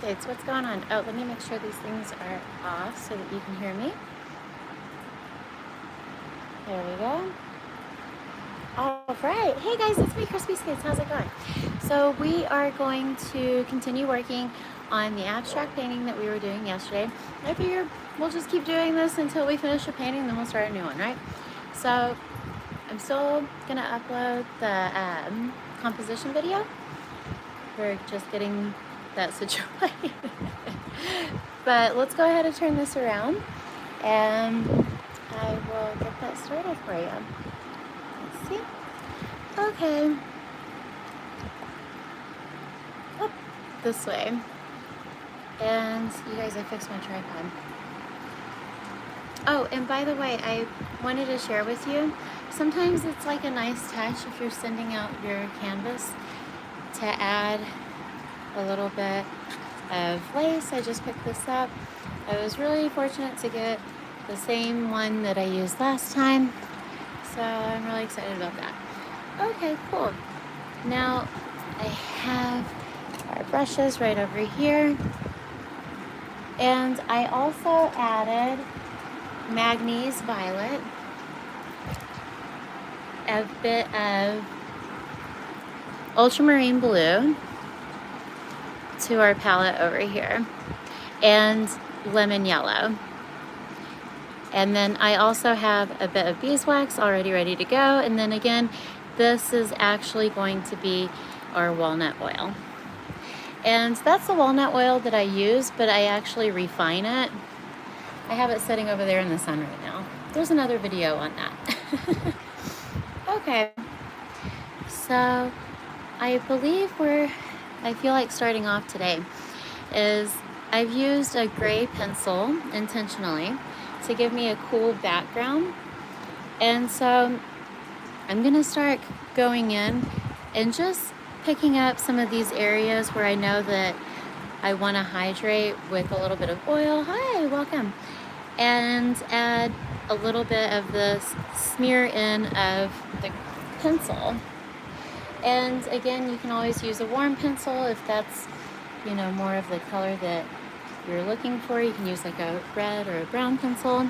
CrispySkates. What's going on? Oh, let me make sure these things are off so that you can hear me. There we go. All right. Hey guys, it's me, CrispySkates. How's it going? So we are going to continue working on the abstract painting that we were doing yesterday. I figure we'll just keep doing this until we finish the painting, then we'll start a new one, right? So I'm still gonna upload the composition video. We're just getting that situated. But let's go ahead and turn this around and I will get that started for you. Let's see. Okay. Up this way. And you guys, I fixed my tripod. Oh, and by the way, I wanted to share with you, sometimes it's like a nice touch if you're sending out your canvas to add a little bit of lace. I just picked this up. I was really fortunate to get the same one that I used last time, so I'm really excited about that. Okay, cool. Now I have our brushes right over here, and I also added Magnes Violet, a bit of Ultramarine Blue to our palette over here, and Lemon Yellow. And then I also have a bit of beeswax already ready to go. And then again, this is actually going to be our walnut oil. And that's the walnut oil that I use, but I actually refine it. I have it sitting over there in the sun right now. There's another video on that. Okay, so I believe I feel like starting off today is I've used a gray pencil intentionally to give me a cool background. And so I'm gonna start going in and just picking up some of these areas where I know that I wanna hydrate with a little bit of oil. Hi, welcome. And add a little bit of this smear in of the pencil. And again, you can always use a warm pencil if that's, more of the color that you're looking for. You can use like a red or a brown pencil.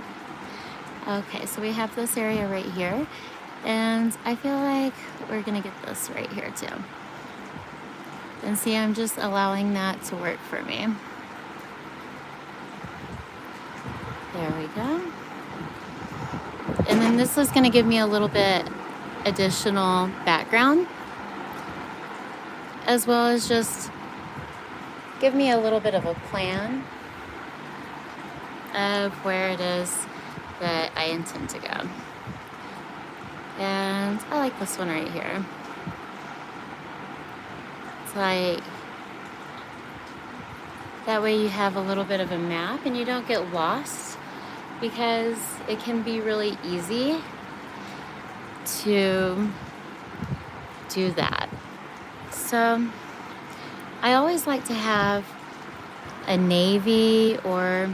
Okay, so we have this area right here, and I feel like we're gonna get this right here too. And see, I'm just allowing that to work for me. There we go. And then this is gonna give me a little bit additional background, as well as just give me a little bit of a plan of where it is that I intend to go. And I like this one right here. It's like, that way you have a little bit of a map and you don't get lost, because it can be really easy to do that. So I always like to have a navy or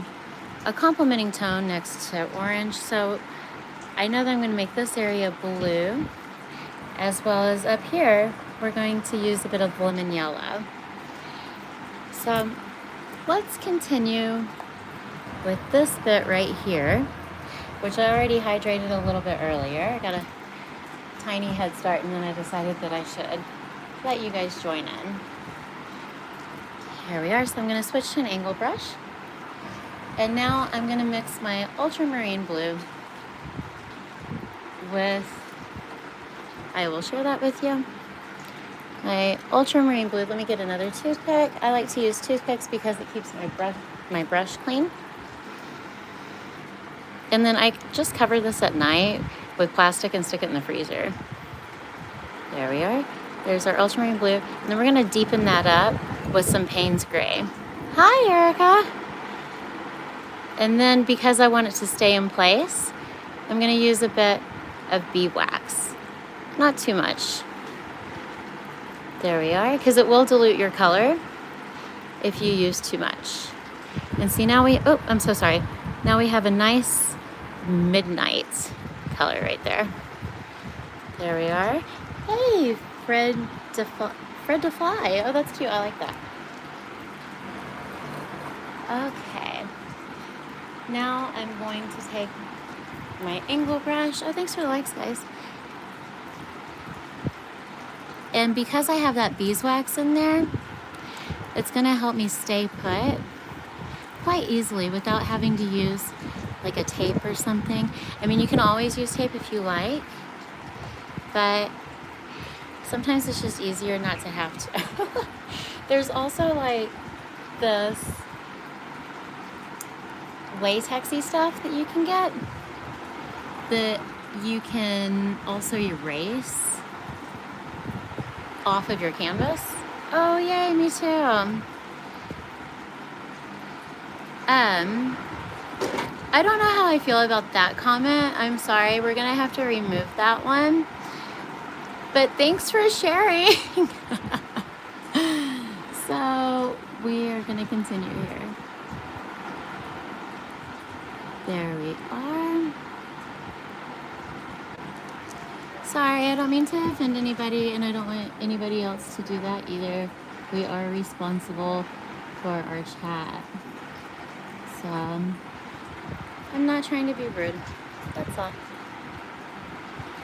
a complementing tone next to orange. So I know that I'm going to make this area blue, as well as up here we're going to use a bit of lemon yellow. So let's continue with this bit right here, which I already hydrated a little bit earlier. I got a tiny head start, and then I decided that I should let you guys join in. Here we are. So I'm going to switch to an angle brush, and now I'm going to mix my ultramarine blue with, I will share that with you, my ultramarine blue. Let me get another toothpick. I like to use toothpicks because it keeps my brush clean. And then I just cover this at night with plastic and stick it in the freezer. There we are. There's our ultramarine blue. And then we're gonna deepen that up with some Payne's Gray. Hi, Erica. And then because I want it to stay in place, I'm gonna use a bit of beeswax. Not too much. There we are, because it will dilute your color if you use too much. And see, now I'm so sorry. Now we have a nice midnight color right there. There we are. Hey, Fred DeFly. Oh, that's cute. I like that. Okay. Now I'm going to take my angle brush. Oh, thanks for the likes, guys. And because I have that beeswax in there, it's gonna help me stay put quite easily without having to use like a tape or something. I mean, you can always use tape if you like, but sometimes it's just easier not to have to. There's also like this latexy stuff that you can get that you can also erase off of your canvas. Oh yay, me too. I don't know how I feel about that comment. I'm sorry, we're gonna have to remove that one. But thanks for sharing. So we are gonna continue here. There we are. Sorry, I don't mean to offend anybody, and I don't want anybody else to do that either. We are responsible for our chat. So I'm not trying to be rude, that's all.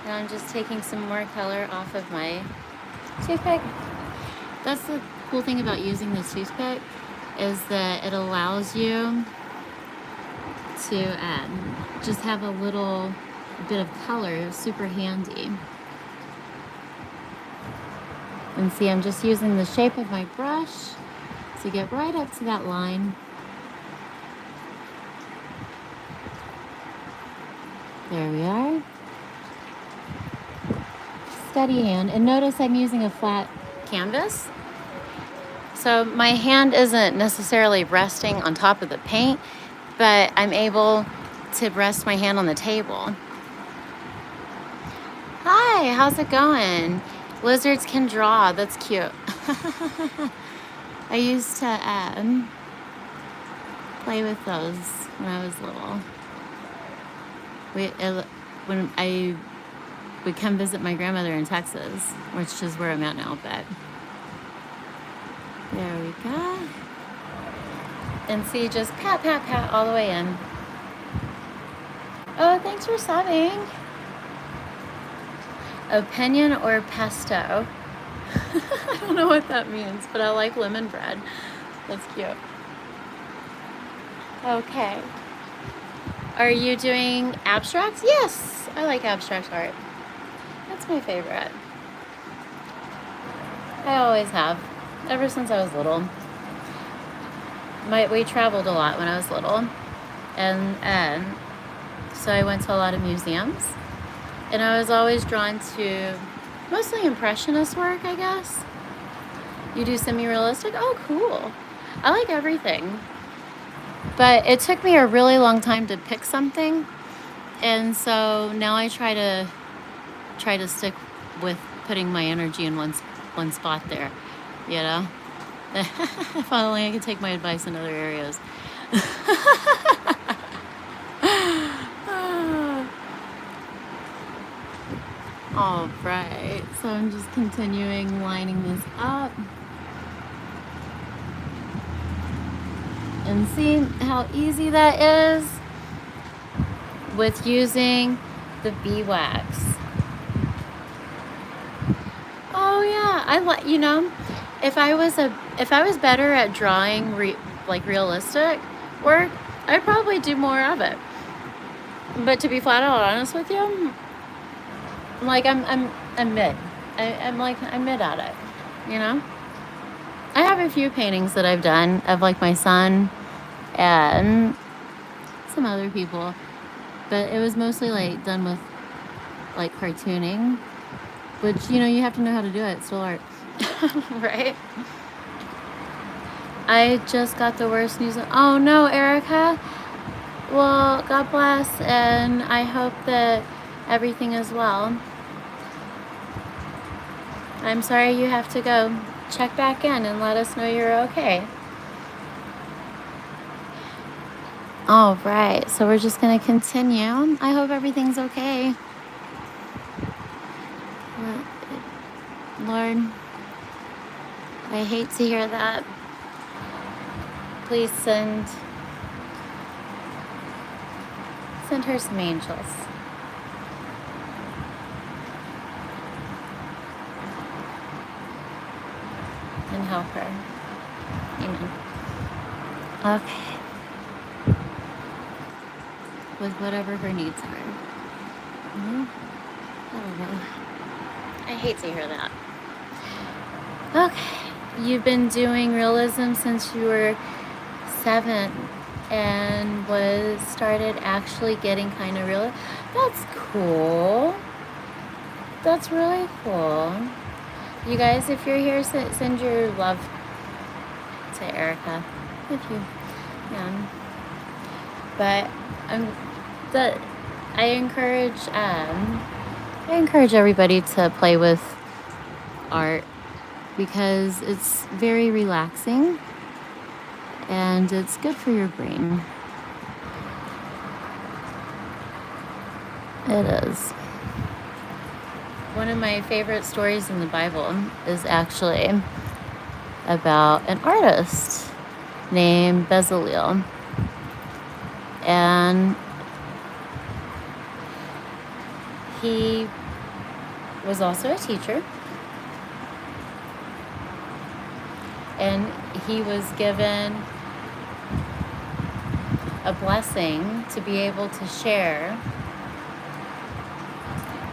Now I'm just taking some more color off of my toothpick. That's the cool thing about using the toothpick, is that it allows you to just have a little bit of color, super handy. And see, I'm just using the shape of my brush to get right up to that line. There we are. Steady hand. And notice I'm using a flat canvas. So my hand isn't necessarily resting on top of the paint, but I'm able to rest my hand on the table. Hi, how's it going? Lizards can draw, that's cute. I used to play with those when I was little. When I would come visit my grandmother in Texas, which is where I'm at now, but there we go. And see, just pat, pat, pat all the way in. Oh, thanks for subbing. Opinion or pesto? I don't know what that means, but I like lemon bread. That's cute. Okay. Are you doing abstracts? Yes, I like abstract art. That's my favorite. I always have, ever since I was little. We traveled a lot when I was little, and so I went to a lot of museums, and I was always drawn to mostly impressionist work, I guess. You do semi-realistic? Oh, cool. I like everything. But it took me a really long time to pick something, and so now I try to stick with putting my energy in one spot there, you know? If only I could take my advice in other areas. All right, so I'm just continuing lining this up. And see how easy that is with using the beeswax. Oh yeah, if I was better at drawing like realistic work, I'd probably do more of it. But to be flat out honest with you, like I'm mid. I'm mid at it, you know? I have a few paintings that I've done of like my son and some other people, but it was mostly like done with like cartooning, which, you know, you have to know how to do it. It's still art. Right? I just got the worst news. Oh no, Erica. Well, God bless, and I hope that everything is well. I'm sorry you have to go. Check back in and let us know you're okay. All right, so we're just going to continue. I hope everything's okay. Lord, I hate to hear that. please send her some angels. And help her. Amen. Okay. With whatever her needs are. I don't know. I hate to hear that. Okay. You've been doing realism since you were 7 and started actually getting kind of real. That's cool. That's really cool. You guys, if you're here, send your love to Erica if you can. But I encourage everybody to play with art because it's very relaxing and it's good for your brain. It is. One of my favorite stories in the Bible is actually about an artist named Bezalel. And he was also a teacher. And he was given a blessing to be able to share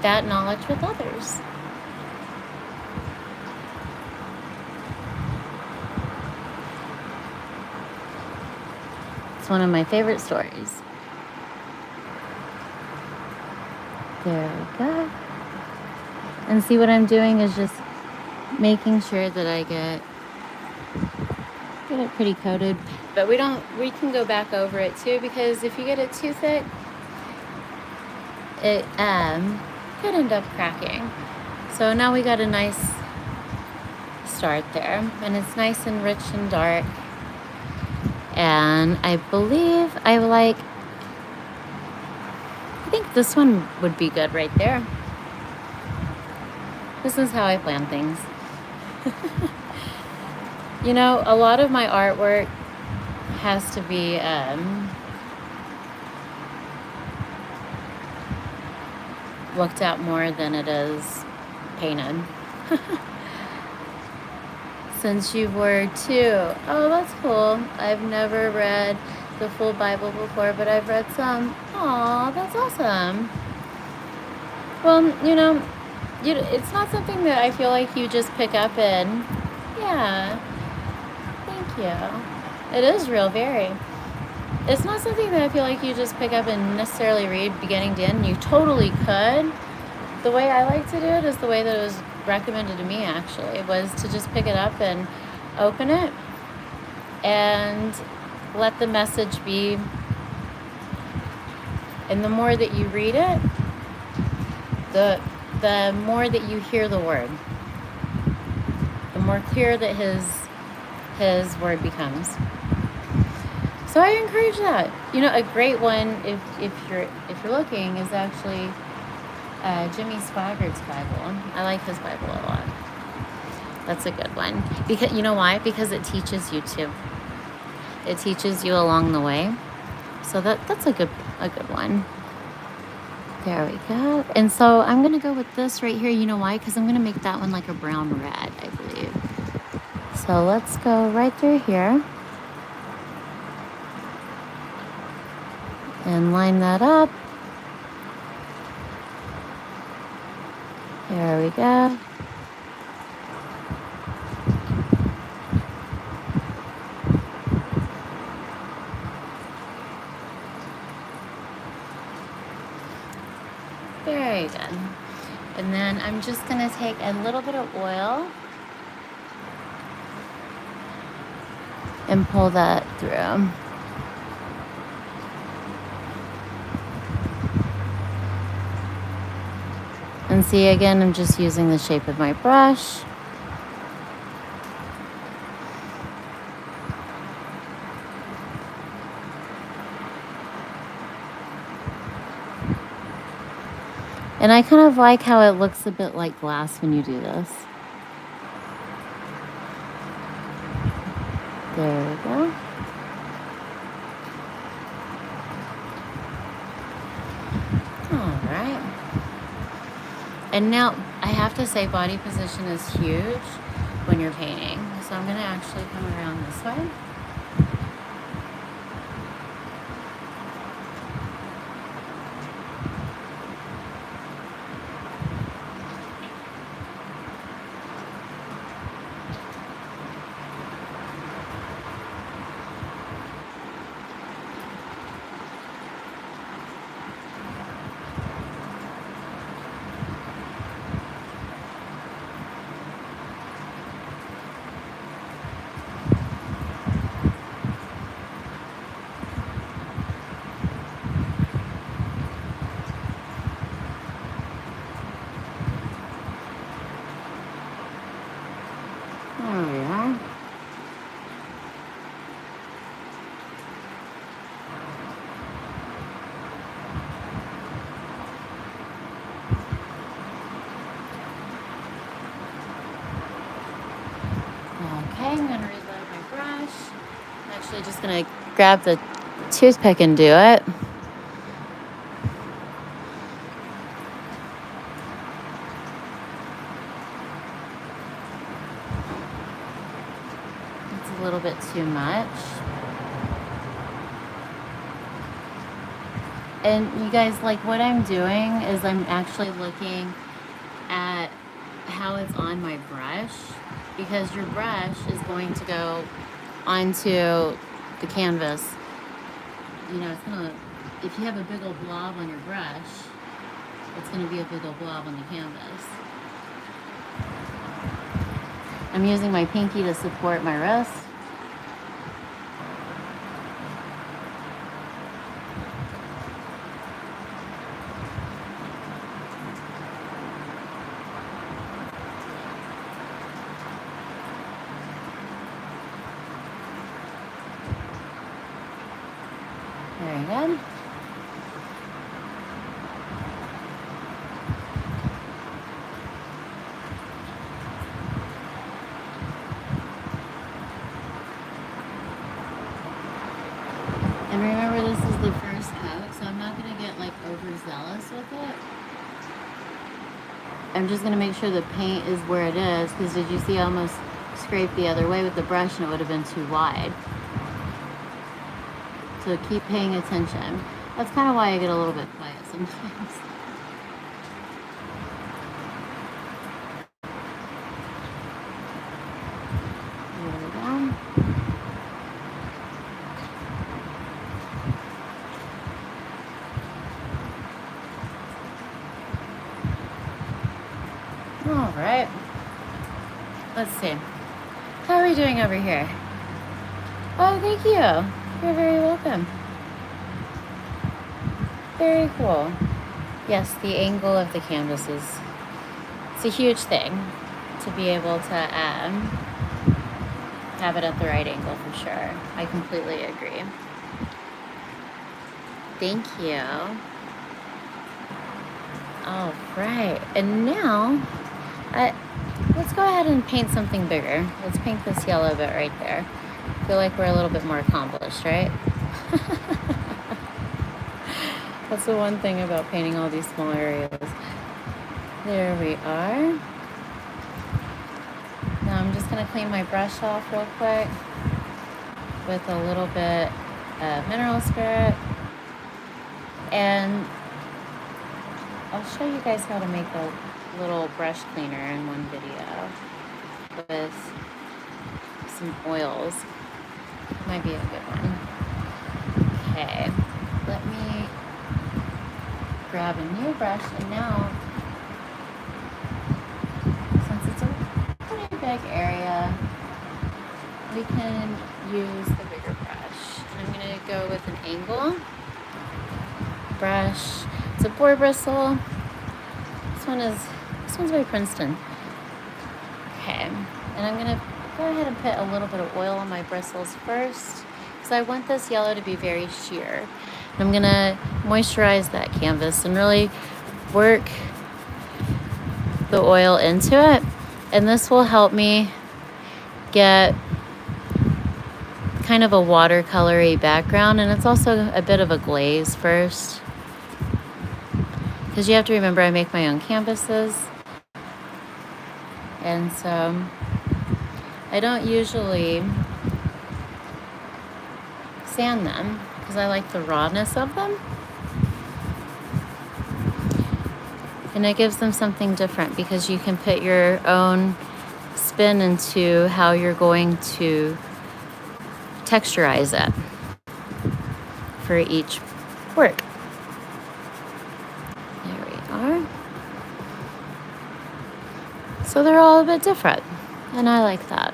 that knowledge with others. It's one of my favorite stories. There we go. And see, what I'm doing is just making sure that I get it pretty coated. But we can go back over it too, because if you get it too thick, it could end up cracking. So now we got a nice start there, and it's nice and rich and dark. And I believe I think this one would be good right there. This is how I plan things. You know, a lot of my artwork has to be looked at more than it is painted. Since you were 2. Oh, that's cool. I've never read the full Bible before, but I've read some. Aw, that's awesome. Well, you know, it's not something that I feel like you just pick up and, yeah, thank you. It is real, very. It's not something that I feel like you just pick up and necessarily read beginning to end. You totally could. The way I like to do it is the way that it was recommended to me, actually, was to just pick it up and open it and let the message be. And the more that you read it, the more that you hear the word, the more clear that his word becomes. So I encourage that. You know, a great one, if you're looking, is actually Jimmy Swaggart's Bible. I like his Bible a lot. That's a good one. Because you know why? Because it teaches you too. It teaches you along the way. So that's a good one. There we go. And so I'm gonna go with this right here. You know why? Because I'm gonna make that one like a brown red, I believe. So let's go right through here and line that up. There we go. Very good. And then I'm just going to take a little bit of oil and pull that through. And see, again, I'm just using the shape of my brush. And I kind of like how it looks a bit like glass when you do this. There we go. And now I have to say body position is huge when you're painting. So I'm gonna actually come around this way. There we are. Okay, I'm gonna reload my brush. I'm actually just gonna grab the toothpick and do it. It's a little bit too much. And you guys, like what I'm doing is I'm actually looking at how it's on my brush, because your brush is going to go onto the canvas. You know, it's gonna, if you have a big old blob on your brush, it's gonna be a big old blob on the canvas. I'm using my pinky to support my wrist. Very good. And remember, this is the first coat, so I'm not going to get like overzealous with it. I'm just going to make sure the paint is where it is, because did you see I almost scraped the other way with the brush and it would have been too wide. So keep paying attention. That's kind of why I get a little bit quiet sometimes. There we go. All right. Let's see. How are we doing over here? Oh, thank you. You're very welcome. Very cool. Yes, the angle of the canvas is, it's a huge thing to be able to have it at the right angle for sure. I completely agree. Thank you. All right, and now let's go ahead and paint something bigger. Let's paint this yellow bit right there. I feel like we're a little bit more accomplished, right? That's the one thing about painting all these small areas. There we are. Now I'm just gonna clean my brush off real quick with a little bit of mineral spirit. And I'll show you guys how to make a little brush cleaner in one video with some oils. Might be a good one. Okay, let me grab a new brush, and now, since it's a pretty big area, we can use the bigger brush. I'm gonna go with an angle brush. It's a boar bristle. This one's by Princeton. Okay, and I'm gonna go ahead and put a little bit of oil on my bristles first, because I want this yellow to be very sheer. And I'm gonna moisturize that canvas and really work the oil into it, and this will help me get kind of a watercolory background, and it's also a bit of a glaze first. because you have to remember I make my own canvases. And so I don't usually sand them because I like the rawness of them. And it gives them something different because you can put your own spin into how you're going to texturize it for each work. There we are. So they're all a bit different, and I like that.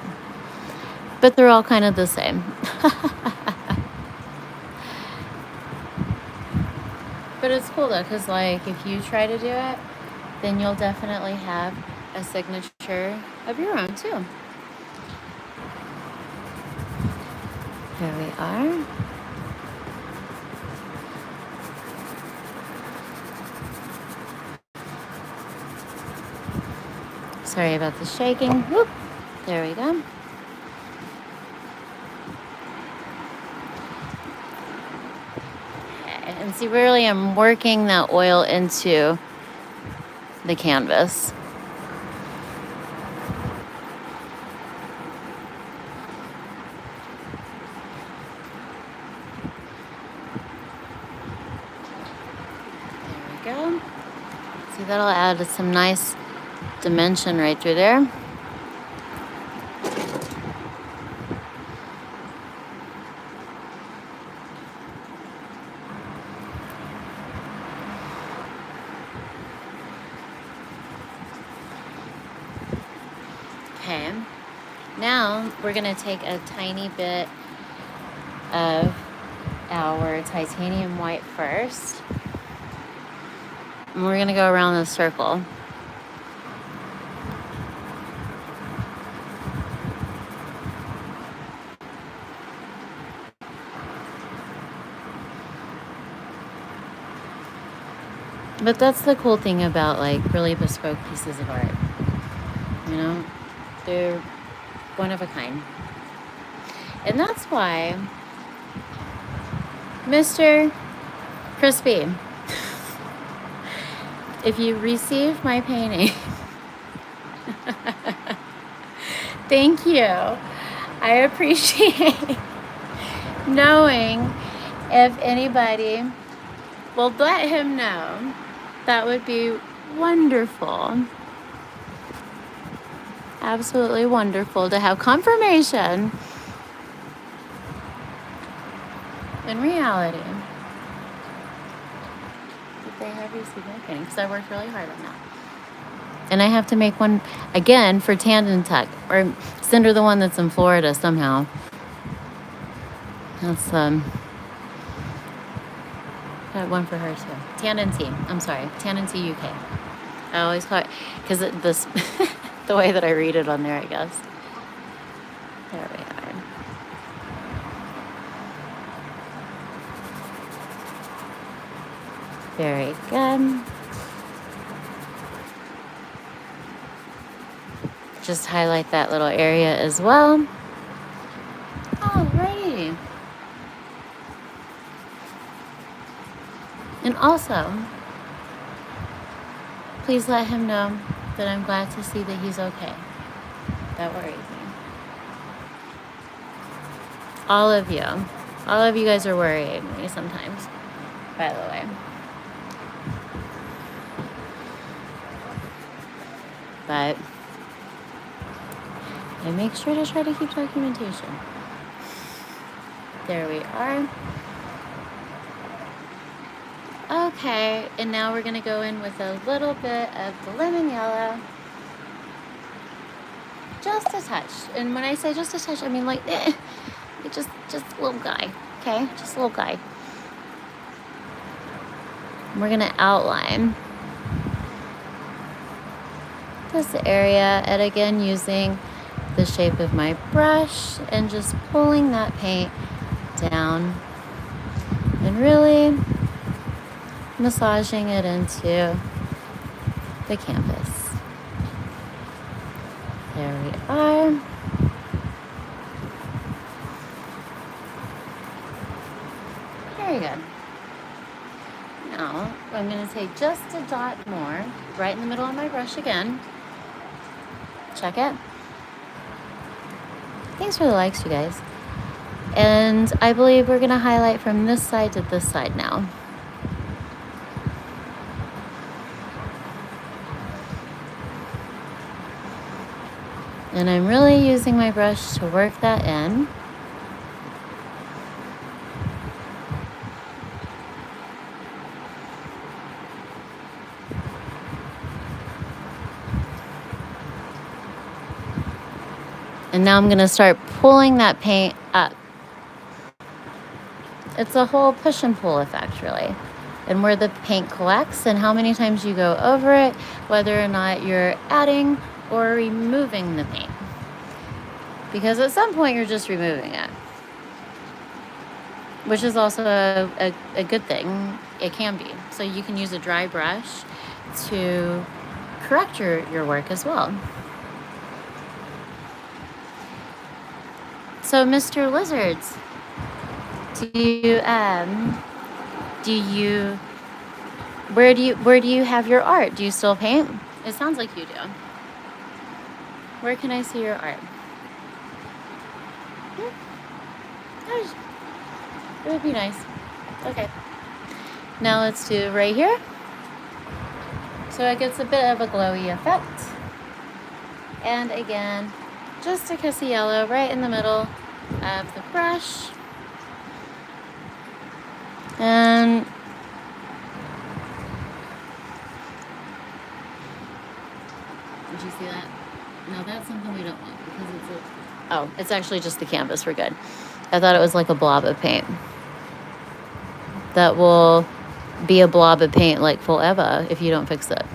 But they're all kind of the same. But it's cool though, because like if you try to do it, then you'll definitely have a signature of your own too. There we are. Sorry about the shaking. Whoop. There we go. Okay. And see, really I'm working that oil into the canvas. There we go. See, that'll add some nice dimension right through there. Okay, now we're gonna take a tiny bit of our titanium white first, and we're gonna go around the circle. But that's the cool thing about like really bespoke pieces of art. You know, they're one of a kind. And that's why Mr. Crispy, if you receive my painting, thank you. I appreciate knowing if anybody will let him know. That would be wonderful. Absolutely wonderful to have confirmation in reality that they have received my painting, because I worked really hard on that. And I have to make one again for Tandon Tuck, or send her the one that's in Florida somehow. That's got one for her too. Tandon T. I'm sorry, Tandon T UK. I always call it, because this the way that I read it on there, I guess. There we are. Very good. Just highlight that little area as well. Alrighty. And also, please let him know that I'm glad to see that he's okay. That worries me. All of you guys are worrying me sometimes, by the way. But I make sure to try to keep documentation. There we are. Okay, and now we're gonna go in with a little bit of the lemon yellow. Just a touch. And when I say just a touch, I mean like, just a little guy, okay? Just a little guy. And we're gonna outline this area, and again using the shape of my brush and just pulling that paint down and really massaging it into the canvas. There we are. Very good. Now, I'm going to take just a dot more right in the middle of my brush again. Check it. Thanks for the likes, you guys. And I believe we're going to highlight from this side to this side now. And I'm really using my brush to work that in. And now I'm going to start pulling that paint up. It's a whole push and pull effect, really. And where the paint collects and how many times you go over it, whether or not you're adding or removing the paint. Because at some point you're just removing it, which is also a good thing. It can be. So you can use a dry brush to correct your work as well. So, Mr. Lizards, where do you have your art? Do you still paint? It sounds like you do. Where can I see your art? It would be nice. Okay. Now let's do right here. So it gets a bit of a glowy effect. And again, just a kiss of yellow right in the middle of the brush. And did you see that? No, that's something we don't want because it's actually just the canvas. We're good. I thought it was like a blob of paint. That will be a blob of paint like forever if you don't fix it.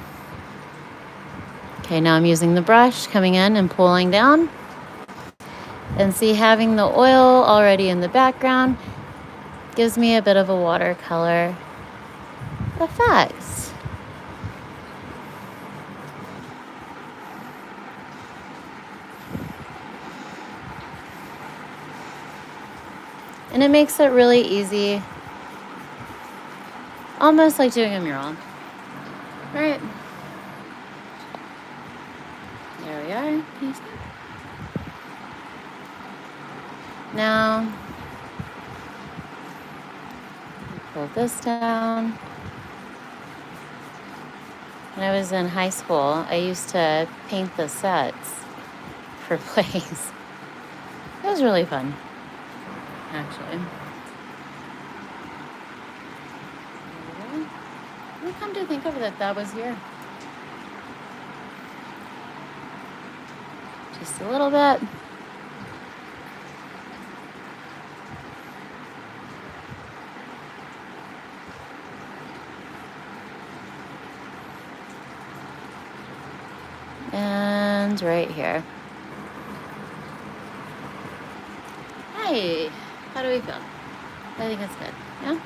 Okay, now I'm using the brush, coming in and pulling down. And see, having the oil already in the background gives me a bit of a watercolor effect. And it makes it really easy. Almost like doing a mural. Right. There we are. Now, pull this down. When I was in high school, I used to paint the sets for plays. It was really fun, actually. Come to think of it, that was here. Just a little bit. And right here. Hey, how do we feel? I think it's good, yeah?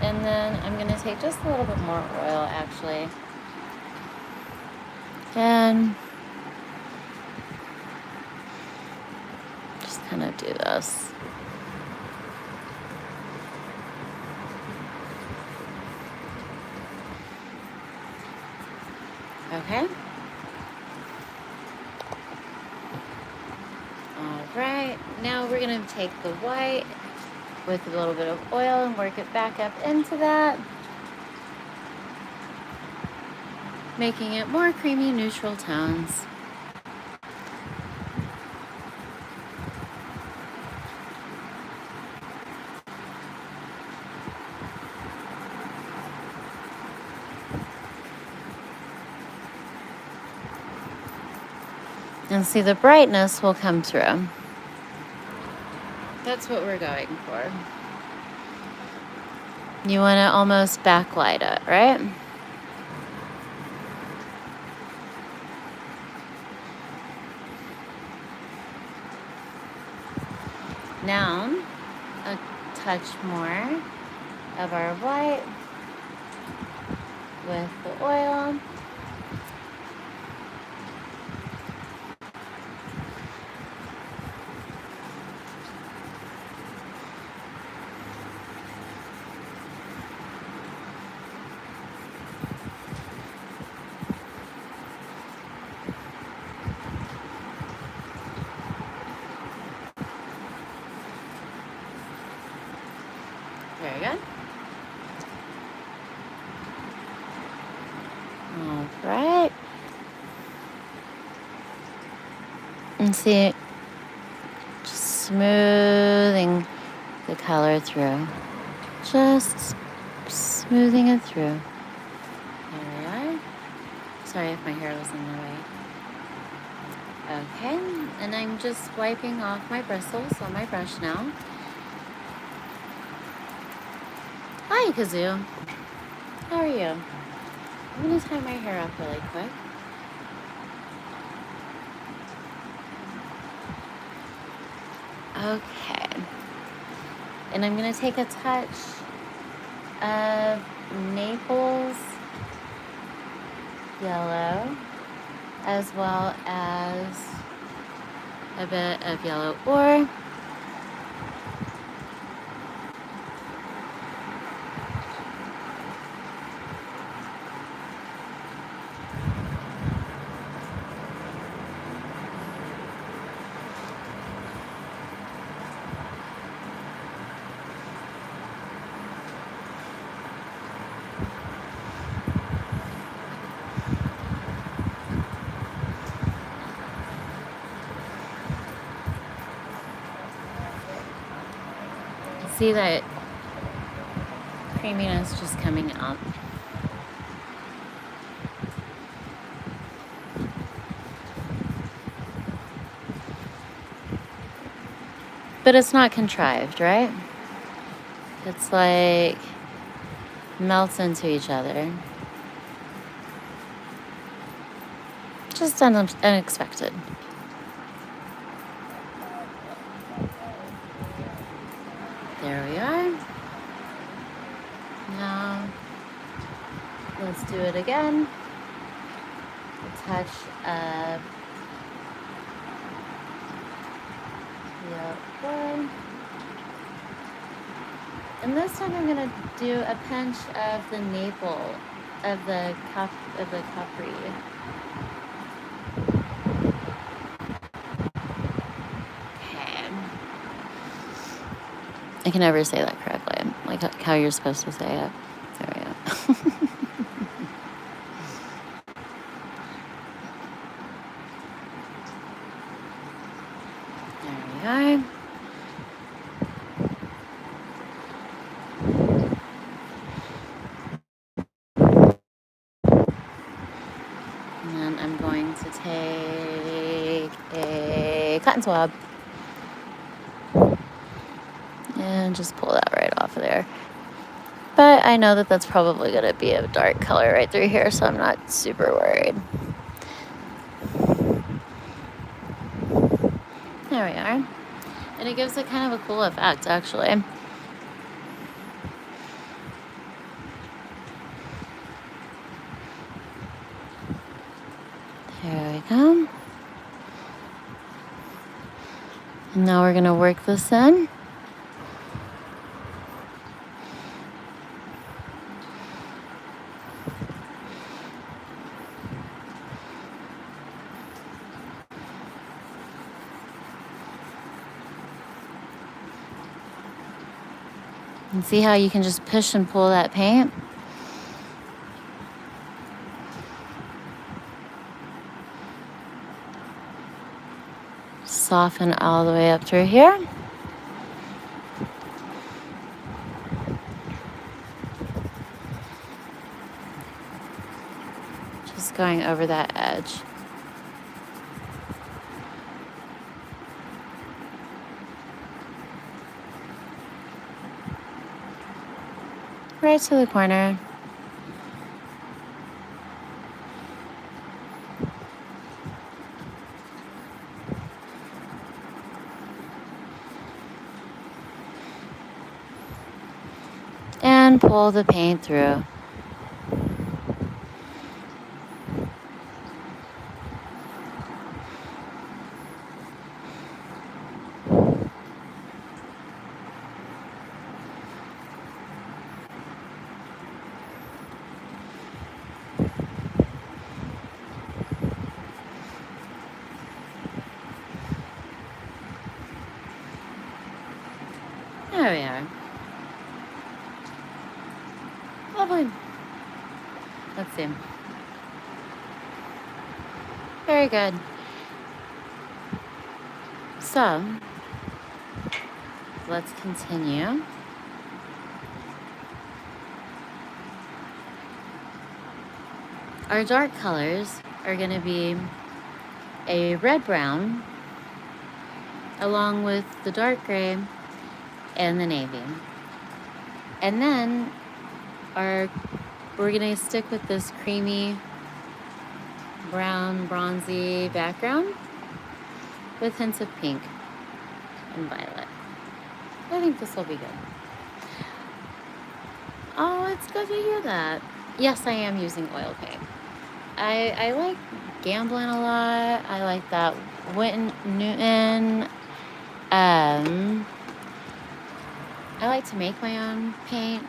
And then I'm going to take just a little bit more oil, actually. And just kind of do this. Okay. All right. Now we're going to take the white with a little bit of oil and work it back up into that, making it more creamy neutral tones. And see, the brightness will come through. That's what we're going for. You want to almost backlight it, right? Now, a touch more of our white with the oil. Very good. All right. And see, just smoothing the color through. Just smoothing it through. There we are. Sorry if my hair was in the way. Okay, and I'm just wiping off my bristles on my brush now. Hi, Kazoo. How are you? I'm gonna tie my hair up really quick. Okay. And I'm gonna take a touch of Naples yellow as well as a bit of yellow ore. See that creaminess just coming out. But it's not contrived, right? It's like melts into each other. Just unexpected. There we are. Now, let's do it again. A touch of yellow. And this time I'm gonna do a pinch of the maple, of the capri. Okay. I can never say that correctly, like how you're supposed to say it. There we go. There we are. And then I'm going to take a cotton swab and just pull that right off of there. But I know that that's probably going to be a dark color right through here, so I'm not super worried. There we are. And it gives it kind of a cool effect, actually. There we go. And now we're going to work this in. And see how you can just push and pull that paint? Soften all the way up through here. Just going over that edge. Right to the corner. And pull the paint through. There we are. Lovely. Let's see. Very good. So, let's continue. Our dark colors are going to be a red-brown along with the dark gray and the navy. And then we're going to stick with this creamy brown bronzy background with hints of pink and violet. I think this will be good. Oh, it's good to hear that. Yes, I am using oil paint. I like Gambling a lot. I like that Winton Newton. I like to make my own paint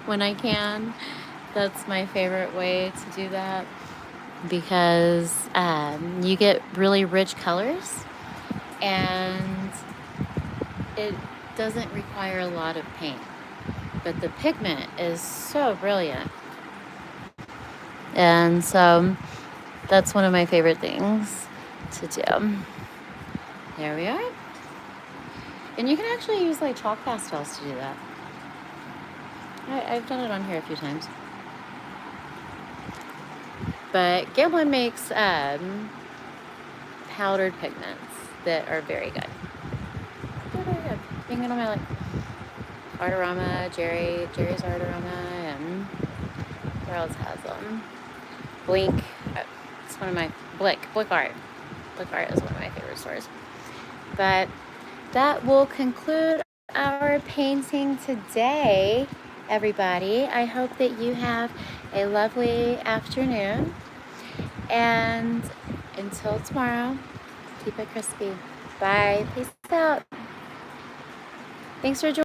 when I can. That's my favorite way to do that because you get really rich colors and it doesn't require a lot of paint. But the pigment is so brilliant. And so that's one of my favorite things to do. There we are. And you can actually use like chalk pastels to do that. I've done it on here a few times. But Gamblin makes powdered pigments that are very good. They're very good. You can get them at like Artorama, Jerry's Artorama, and where else has them? Blink. It's one of my Blick Art. Blick Art is one of my favorite stores. But that will conclude our painting today, everybody. I hope that you have a lovely afternoon. And until tomorrow, keep it crispy. Bye. Peace out. Thanks for joining.